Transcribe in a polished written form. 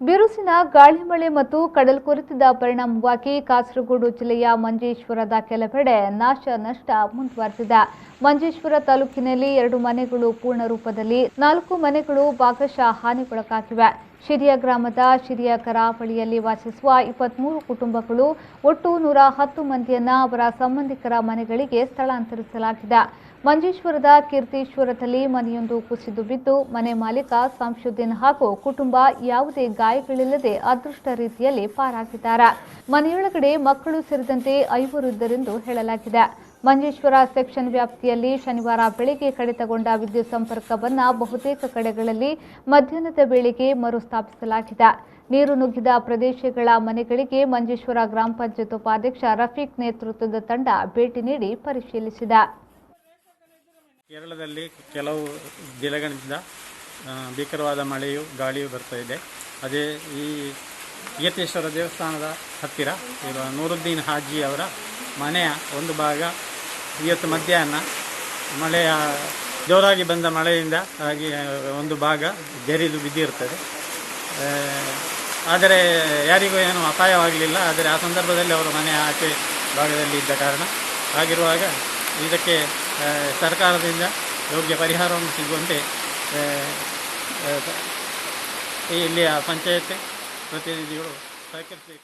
ಬಿರುಸಿನ ಗಾಳಿ ಮಳೆ ಮತ್ತು ಕಡಲ್ಕೊರೆತದ ಪರಿಣಾಮವಾಗಿ ಕಾಸರಗೋಡು ಜಿಲ್ಲೆಯ ಮಂಜೇಶ್ವರದ ಕೆಲವೆಡೆ ನಾಶ ನಷ್ಟ ಮುಂದುವರೆದಿದೆ. ಮಂಜೇಶ್ವರ ತಾಲೂಕಿನಲ್ಲಿ 2 ಮನೆಗಳು ಪೂರ್ಣ ರೂಪದಲ್ಲಿ, 4 ಮನೆಗಳು ಭಾಗಶಃ ಹಾನಿಗೊಳಗಾಗಿವೆ. ಶಿರಿಯ ಗ್ರಾಮದ ಶಿರಿಯ ಕರಾವಳಿಯಲ್ಲಿ ವಾಸಿಸುವ 23 ಕುಟುಂಬಗಳು ಒಟ್ಟು 110 ಮಂದಿಯನ್ನ ಅವರ ಸಂಬಂಧಿಕರ ಮನೆಗಳಿಗೆ ಸ್ಥಳಾಂತರಿಸಲಾಗಿದೆ. ಮಂಜೇಶ್ವರದ ಕೀರ್ತೀಶ್ವರದಲ್ಲಿ ಮನೆಯೊಂದು ಕುಸಿದು ಬಿದ್ದು ಮನೆ ಮಾಲೀಕ ಸಂಶುದ್ದೀನ್ ಹಾಗೂ ಕುಟುಂಬ ಯಾವುದೇ ಗಾಯಗಳಿಲ್ಲದೆ ಅದೃಷ್ಟ ರೀತಿಯಲ್ಲಿ ಪಾರಾಗಿದ್ದಾರೆ. ಮನೆಯೊಳಗಡೆ ಮಕ್ಕಳು ಸೇರಿದಂತೆ 5 ಇದ್ದರೆಂದು ಹೇಳಲಾಗಿದೆ. ಮಂಜೇಶ್ವರ ಸೆಕ್ಷನ್ ವ್ಯಾಪ್ತಿಯಲ್ಲಿ ಶನಿವಾರ ಬೆಳಗ್ಗೆ ಕಡಿತಗೊಂಡ ವಿದ್ಯುತ್ ಸಂಪರ್ಕವನ್ನು ಬಹುತೇಕ ಕಡೆಗಳಲ್ಲಿ ಮಧ್ಯಾಹ್ನದ ವೇಳೆಗೆ ಮರುಸ್ಥಾಪಿಸಲಾಗಿದೆ. ನೀರು ನುಗ್ಗಿದ ಪ್ರದೇಶಗಳ ಮನೆಗಳಿಗೆ ಮಂಜೇಶ್ವರ ಗ್ರಾಮ ಪಂಚಾಯತ್ ಉಪಾಧ್ಯಕ್ಷ ರಫೀಕ್ ನೇತೃತ್ವದ ತಂಡ ಭೇಟಿ ನೀಡಿ ಪರಿಶೀಲಿಸಿದೆ. ಕೇರಳದಲ್ಲಿ ಕೆಲವು ದಿನಗಳಿಂದ ಭೀಕರವಾದ ಮಳೆಯು ಗಾಳಿಯು ಬರ್ತಾ ಇದೆ. ಅದೇ ಈ ಕೀರ್ತೀಶ್ವರ ದೇವಸ್ಥಾನದ ಹತ್ತಿರ ಇರುವ ನೂರುದ್ದೀನ್ ಹಾಜಿ ಅವರ ಮನೆಯ ಒಂದು ಭಾಗ ಇವತ್ತು ಮಧ್ಯಾಹ್ನ ಮಳೆಯ ಜೋರಾಗಿ ಬಂದ ಮಳೆಯಿಂದ ಹಾಗೆ ಒಂದು ಭಾಗ ಜರಿದು ಬಿದ್ದಿರುತ್ತದೆ. ಆದರೆ ಯಾರಿಗೂ ಏನೂ ಅಪಾಯವಾಗಲಿಲ್ಲ. ಆದರೆ ಆ ಸಂದರ್ಭದಲ್ಲಿ ಅವರ ಮನೆ ಆಚೆ ಭಾಗದಲ್ಲಿ ಇದ್ದ ಕಾರಣ ಆಗಿರುವಾಗ ಇದಕ್ಕೆ ಸರ್ಕಾರದಿಂದ ಯೋಗ್ಯ ಪರಿಹಾರವನ್ನು ಸಿಗುವಂತೆ ಇಲ್ಲಿಯ ಪಂಚಾಯತ್ ಪ್ರತಿನಿಧಿಗಳು ಸಹಕರಿಸಬೇಕು.